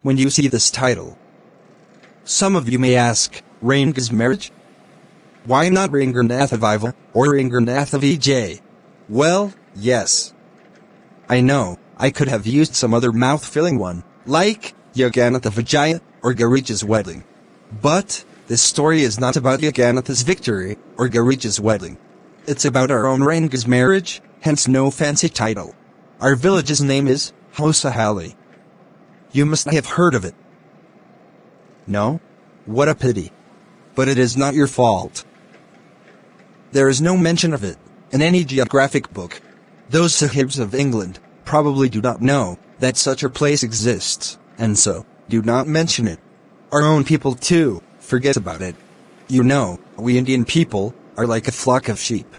when you see this title. Some of you may ask, Ranga's marriage? Why not Ranganathaviva, or Ranganathavij? Well, yes. I know, I could have used some other mouth-filling one, like Yaganatha or Garicha's wedding. But, this story is not about Yaganatha's victory, or Garicha's wedding. It's about our own Ranga's marriage, hence no fancy title. Our village's name is Hosa Halli. You must have heard of it. No? What a pity. But it is not your fault. There is no mention of it in any geographic book. Those Sahibs of England probably do not know that such a place exists, and so do not mention it. Our own people too forget about it. You know, we Indian people are like a flock of sheep.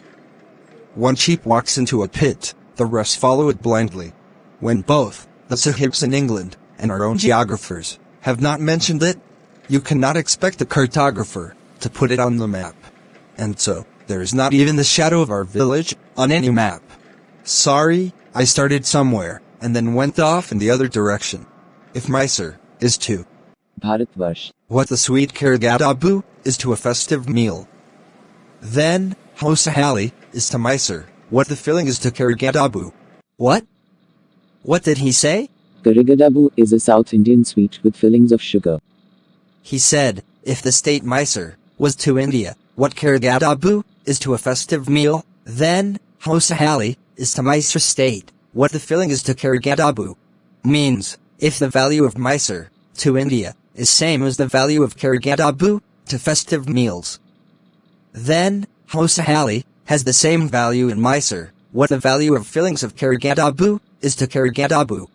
One sheep walks into a pit, the rest follow it blindly. When both the Sahibs in England and our own geographers have not mentioned it, you cannot expect a cartographer to put it on the map. And so, there is not even the shadow of our village on any map. Sorry, I started somewhere, and then went off in the other direction. If Mysore is to Bharatvarsh, what the sweet Karagadabu is to a festive meal, then Hosa Halli is to Mysore what the filling is to Karagadabu. What? What did he say? Karagadabu is a South Indian sweet with fillings of sugar. He said, if the state Mysore was to India what Karagadabu is to a festive meal, then Hosa Halli is to Mysore state what the filling is to Karagadabu. Means, if the value of Mysore to India is same as the value of Karagadabu to festive meals, then Hosa Halli has the same value in Mysore what the value of fillings of Karagadabu is to Karagadabu.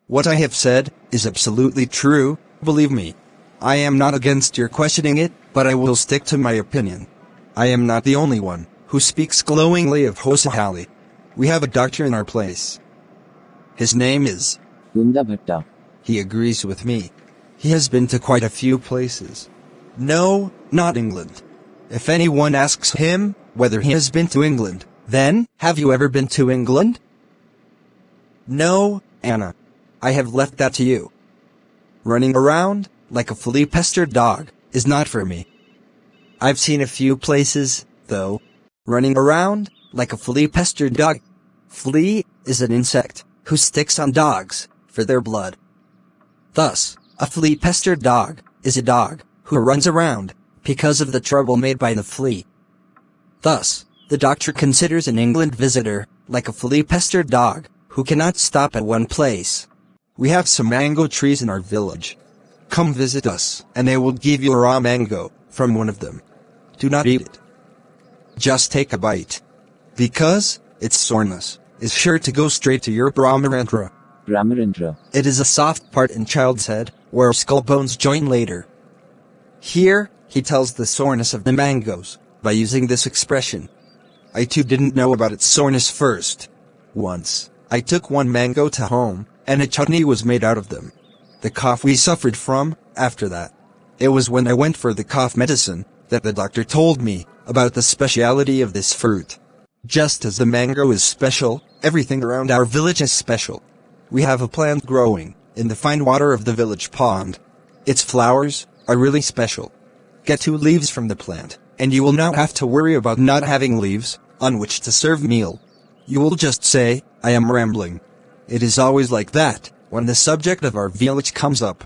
What I have said is absolutely true, believe me. I am not against your questioning it, but I will stick to my opinion. I am not the only one who speaks glowingly of Hosa Halli. We have a doctor in our place. His name is Gunda Bhatta. He agrees with me. He has been to quite a few places. No, not England. If anyone asks him whether he has been to England, then, have you ever been to England? No, Anna. I have left that to you. Running around like a flea-pestered dog is not for me. I've seen a few places, though. Running around like a flea-pestered dog. Flea is an insect who sticks on dogs for their blood. Thus, a flea-pestered dog is a dog who runs around because of the trouble made by the flea. Thus, the doctor considers an England visitor like a flea-pestered dog who cannot stop at one place. We have some mango trees in our village. Come visit us, and I will give you a raw mango from one of them. Do not eat it. Just take a bite. Because its soreness is sure to go straight to your Brahmarandra. Brahmarandra. It is a soft part in child's head, where skull bones join later. Here, he tells the soreness of the mangoes, by using this expression. I too didn't know about its soreness first. Once, I took one mango to home, and a chutney was made out of them. The cough we suffered from, after that. It was when I went for the cough medicine, that the doctor told me about the speciality of this fruit. Just as the mango is special, everything around our village is special. We have a plant growing in the fine water of the village pond. Its flowers are really special. Get 2 leaves from the plant, and you will not have to worry about not having leaves on which to serve meal. You will just say, I am rambling. It is always like that when the subject of our village comes up.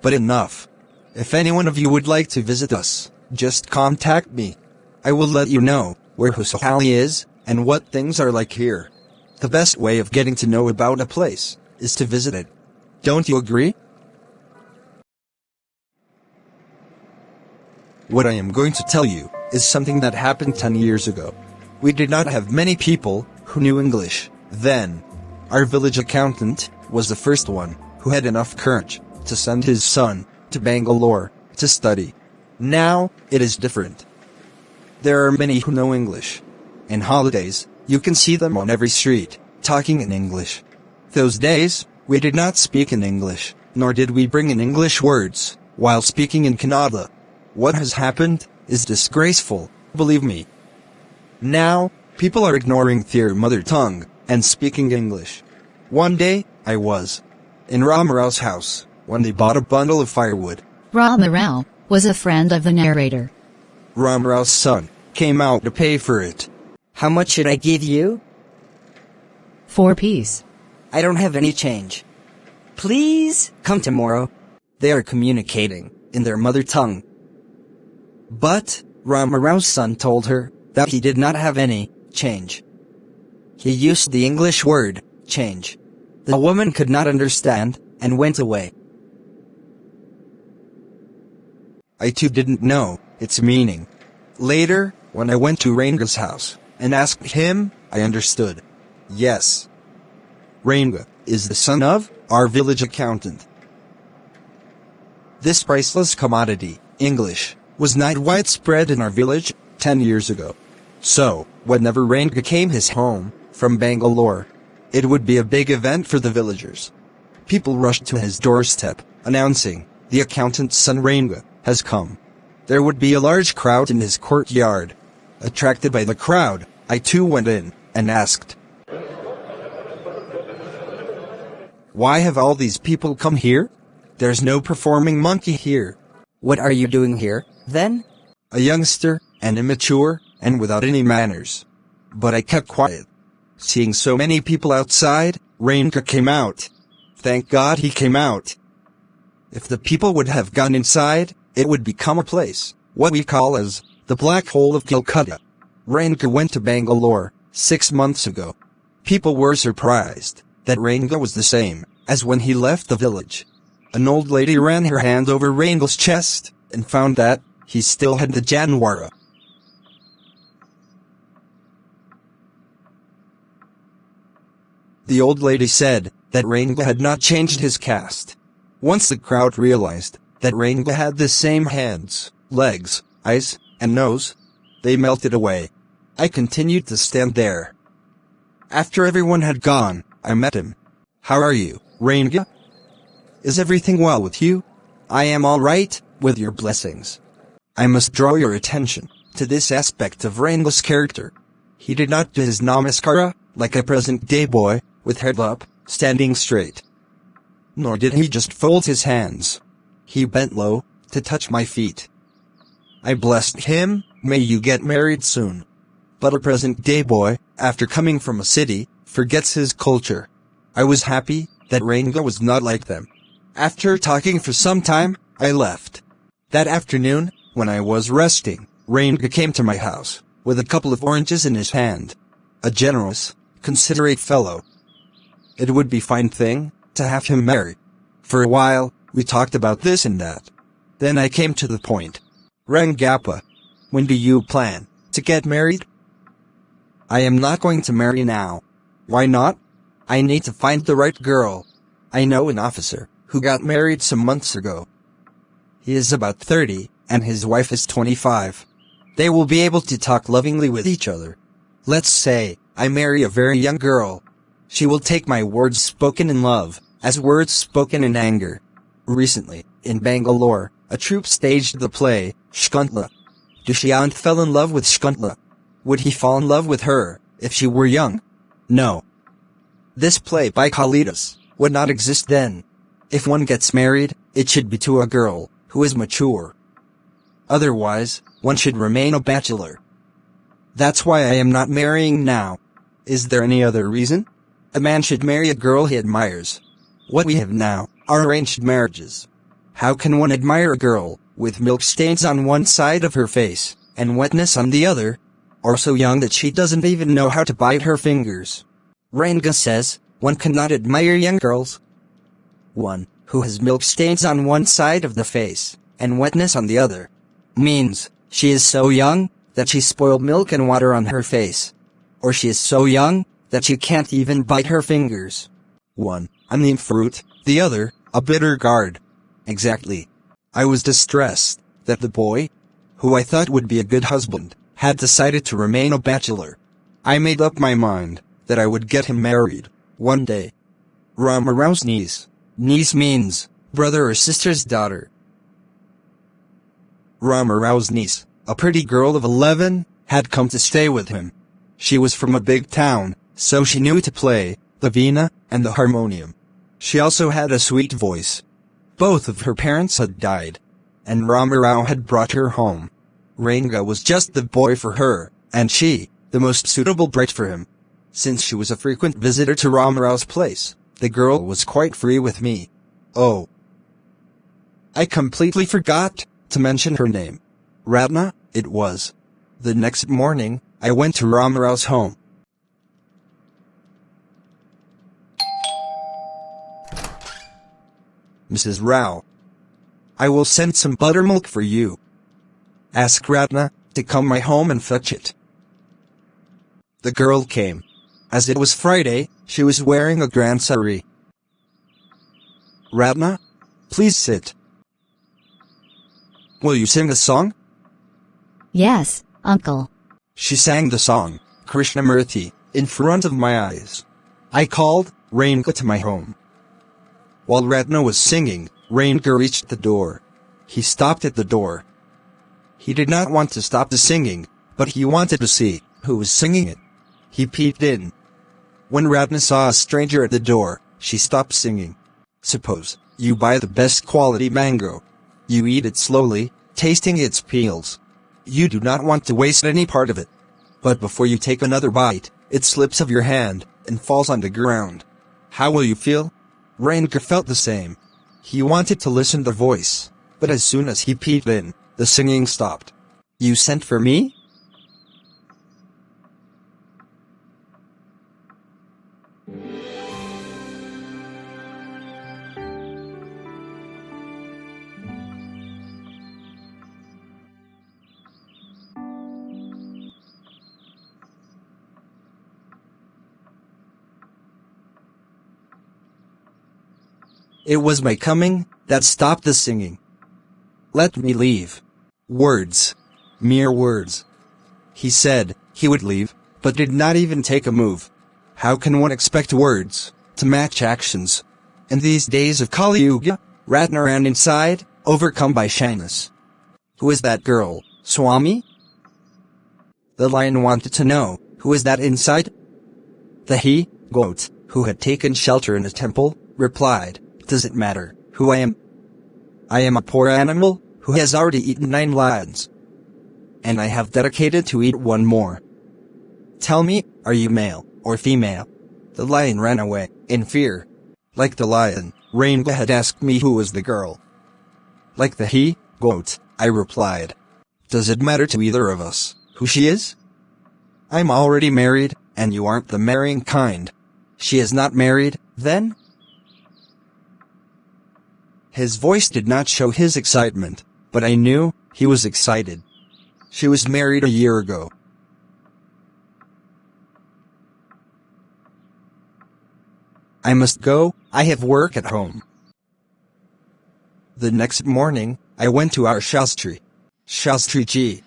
But enough. If any one of you would like to visit us, just contact me. I will let you know where Hosa Halli is and what things are like here. The best way of getting to know about a place is to visit it. Don't you agree? What I am going to tell you is something that happened 10 years ago. We did not have many people who knew English then. Our village accountant was the first one who had enough courage to send his son to Bangalore to study. Now, it is different. There are many who know English. In holidays, you can see them on every street, talking in English. Those days, we did not speak in English, nor did we bring in English words, while speaking in Kannada. What has happened is disgraceful, believe me. Now, people are ignoring their mother tongue and speaking English. One day, I was in Ramarau's house when they bought a bundle of firewood. Ramarau was a friend of the narrator. Ramarau's son came out to pay for it. How much should I give you? 4 piece. I don't have any change. Please come tomorrow. They are communicating in their mother tongue. But Ramarau's son told her that he did not have any change. He used the English word change. The woman could not understand and went away. I too didn't know its meaning. Later, when I went to Ranga's house and asked him, I understood. Yes. Ranga is the son of our village accountant. This priceless commodity, English, was not widespread in our village 10 years ago. So, whenever Ranga came his home from Bangalore, it would be a big event for the villagers. People rushed to his doorstep, announcing, the accountant's son Ranga has come. There would be a large crowd in his courtyard. Attracted by the crowd, I too went in and asked, why have all these people come here? There's no performing monkey here. What are you doing here, then? A youngster, and immature, and without any manners. But I kept quiet. Seeing so many people outside, Ranga came out. Thank God he came out. If the people would have gone inside, it would become a place, what we call as the black hole of Calcutta. Ranga went to Bangalore 6 months ago. People were surprised that Ranga was the same as when he left the village. An old lady ran her hand over Ranga's chest and found that he still had the Janwara. The old lady said that Ranga had not changed his caste. Once the crowd realized that Ranga had the same hands, legs, eyes, and nose, they melted away. I continued to stand there. After everyone had gone, I met him. How are you, Ranga? Is everything well with you? I am all right, with your blessings. I must draw your attention to this aspect of Ranga's character. He did not do his namaskara like a present-day boy, with head up, standing straight. Nor did he just fold his hands. He bent low to touch my feet. I blessed him, may you get married soon. But a present-day boy, after coming from a city, forgets his culture. I was happy that Ranga was not like them. After talking for some time, I left. That afternoon, when I was resting, Ranga came to my house, with a couple of oranges in his hand. A generous, considerate fellow. It would be a fine thing to have him marry. For a while, we talked about this and that. Then I came to the point. Rangappa, when do you plan to get married? I am not going to marry now. Why not? I need to find the right girl. I know an officer who got married some months ago. He is about 30, and his wife is 25. They will be able to talk lovingly with each other. Let's say I marry a very young girl. She will take my words spoken in love as words spoken in anger. Recently, in Bangalore, a troupe staged the play, Shakuntala. Dushyant fell in love with Shakuntala. Would he fall in love with her if she were young? No. This play by Kalidas would not exist then. If one gets married, it should be to a girl who is mature. Otherwise, one should remain a bachelor. That's why I am not marrying now. Is there any other reason? A man should marry a girl he admires. What we have now are arranged marriages. How can one admire a girl with milk stains on one side of her face and wetness on the other, or so young that she doesn't even know how to bite her fingers? Ranga says one cannot admire young girls. One who has milk stains on one side of the face and wetness on the other means she is so young that she spoiled milk and water on her face, or she is so young that she can't even bite her fingers. One, a neem fruit, the other, a bitter gourd. Exactly. I was distressed that the boy, who I thought would be a good husband, had decided to remain a bachelor. I made up my mind that I would get him married one day. Ramarau's niece. Niece means brother or sister's daughter. Ramarau's niece, a pretty girl of 11, had come to stay with him. She was from a big town, so she knew to play the veena and the harmonium. She also had a sweet voice. Both of her parents had died, and Ramarao had brought her home. Ranga was just the boy for her, and she, the most suitable bride for him. Since she was a frequent visitor to Ramarao's place, the girl was quite free with me. Oh, I completely forgot to mention her name. Ratna, it was. The next morning, I went to Ramarao's home. Mrs. Rao, I will send some buttermilk for you. Ask Ratna to come my home and fetch it. The girl came. As it was Friday, she was wearing a grand sari. Ratna, please sit. Will you sing a song? Yes, uncle. She sang the song, Krishnamurti, in front of my eyes. I called Ranga to my home. While Ratna was singing, Ranga reached the door. He stopped at the door. He did not want to stop the singing, but he wanted to see who was singing it. He peeped in. When Ratna saw a stranger at the door, she stopped singing. Suppose you buy the best quality mango. You eat it slowly, tasting its peels. You do not want to waste any part of it. But before you take another bite, it slips of your hand and falls on the ground. How will you feel? Ranga felt the same. He wanted to listen to the voice, but as soon as he peeped in, the singing stopped. You sent for me? It was my coming that stopped the singing. Let me leave. Words. Mere words. He said he would leave, but did not even take a move. How can one expect words to match actions? In these days of Kali Yuga, Ratna ran inside, overcome by shyness. Who is that girl, Swami? The lion wanted to know, who is that inside? The he-goat, who had taken shelter in a temple, replied, does it matter who I am? I am a poor animal who has already eaten 9 lions. And I have dedicated to eat 1 more. Tell me, are you male or female? The lion ran away, in fear. Like the lion, Ranga had asked me who was the girl. Like the he-goat, I replied. Does it matter to either of us who she is? I'm already married, and you aren't the marrying kind. She is not married, then? His voice did not show his excitement, but I knew he was excited. She was married a year ago. I must go, I have work at home. The next morning, I went to our Shastri. Shastri ji.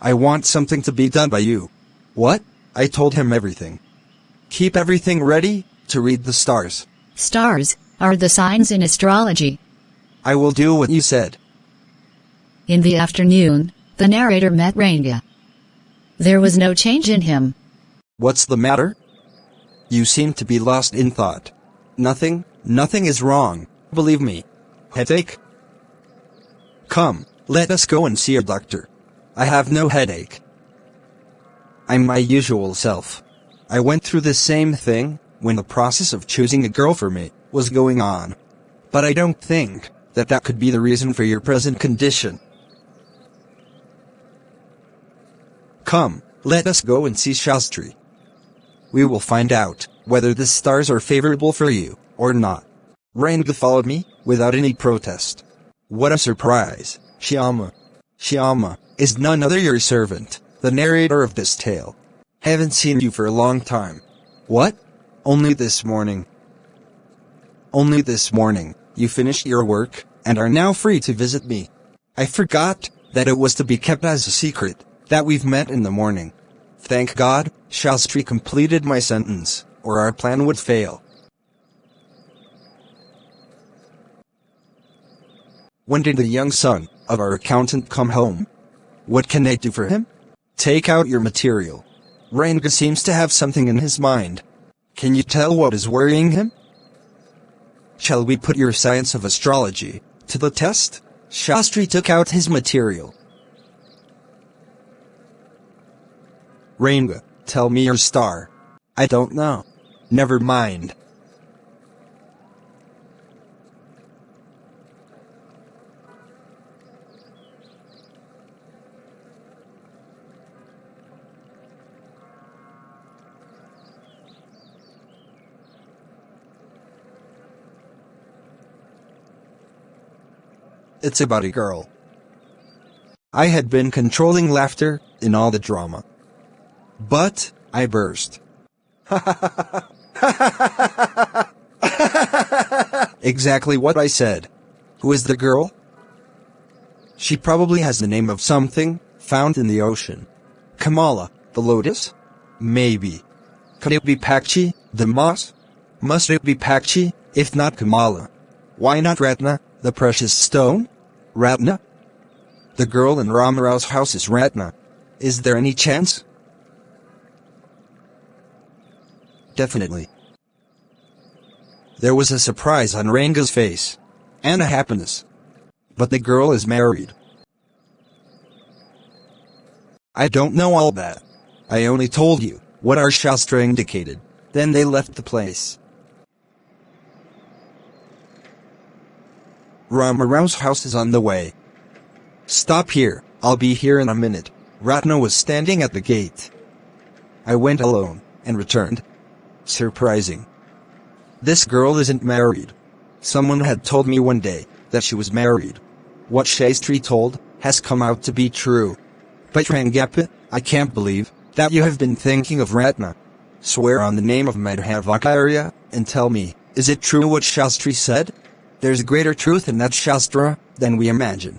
I want something to be done by you. What? I told him everything. Keep everything ready to read the stars. Stars are the signs in astrology. I will do what you said. In the afternoon, the narrator met Ranga. There was no change in him. What's the matter? You seem to be lost in thought. Nothing is wrong, believe me. Headache? Come, let us go and see a doctor. I have no headache. I'm my usual self. I went through the same thing when the process of choosing a girl for me was going on. But I don't think that could be the reason for your present condition. Come, let us go and see Shastri. We will find out whether the stars are favorable for you or not. Ranga followed me without any protest. What a surprise, Shyama. Shyama is none other your servant, the narrator of this tale. Haven't seen you for a long time. What? Only this morning. Only this morning, you finished your work, and are now free to visit me. I forgot that it was to be kept as a secret, that we've met in the morning. Thank God, Shastri completed my sentence, or our plan would fail. When did the young son of our accountant come home? What can I do for him? Take out your material. Ranga seems to have something in his mind. Can you tell what is worrying him? Shall we put your science of astrology to the test? Shastri took out his material. Ranga, tell me your star. I don't know. Never mind. It's about a girl. I had been controlling laughter in all the drama. But I burst. Exactly what I said. Who is the girl? She probably has the name of something found in the ocean. Kamala, the lotus? Maybe. Could it be Pakshi, the moss? Must it be Pakshi, if not Kamala? Why not Ratna, the precious stone? Ratna? The girl in Ramarao's house is Ratna. Is there any chance? Definitely. There was a surprise on Ranga's face. And a happiness. But the girl is married. I don't know all that. I only told you what our Shastra indicated. Then they left the place. Ramarao's house is on the way. Stop here, I'll be here in a minute. Ratna was standing at the gate. I went alone, and returned. Surprising. This girl isn't married. Someone had told me one day that she was married. What Shastri told has come out to be true. But Rangappa, I can't believe that you have been thinking of Ratna. Swear on the name of Madhavakarya, and tell me, is it true what Shastri said? There's greater truth in that Shastra than we imagine.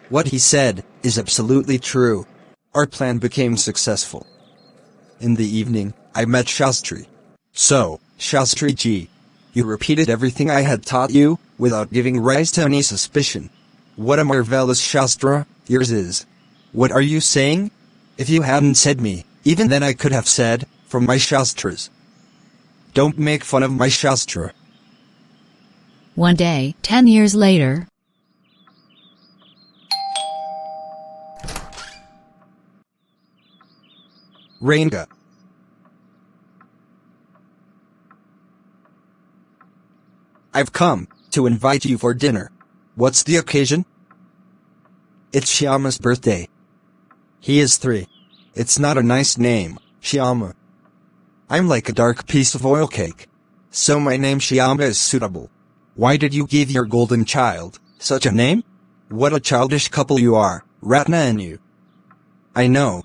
What he said is absolutely true. Our plan became successful. In the evening, I met Shastri. So, Shastri ji, you repeated everything I had taught you, without giving rise to any suspicion. What a marvelous Shastra yours is. What are you saying? If you hadn't said me, even then I could have said, from my Shastras. Don't make fun of my Shastra. One day, 10 years later. Ranga. I've come to invite you for dinner. What's the occasion? It's Shyama's birthday. He is 3. It's not a nice name, Shyama. I'm like a dark piece of oil cake. So my name Shyama is suitable. Why did you give your golden child such a name? What a childish couple you are, Ratna and you. I know,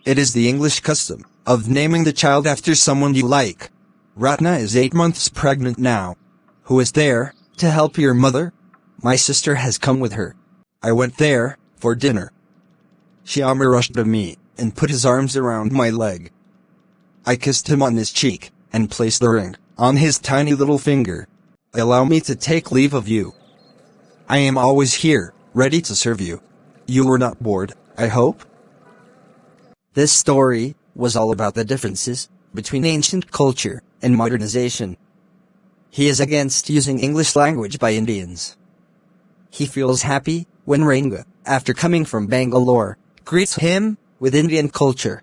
it is the English custom of naming the child after someone you like. Ratna is 8 months pregnant now. Who is there to help your mother? My sister has come with her. I went there for dinner. Shyama rushed to me and put his arms around my leg. I kissed him on his cheek and placed the ring on his tiny little finger. Allow me to take leave of you. I am always here, ready to serve you. You were not bored, I hope? This story was all about the differences between ancient culture and modernization. He is against using English language by Indians. He feels happy when Ranga, after coming from Bangalore, greets him with Indian culture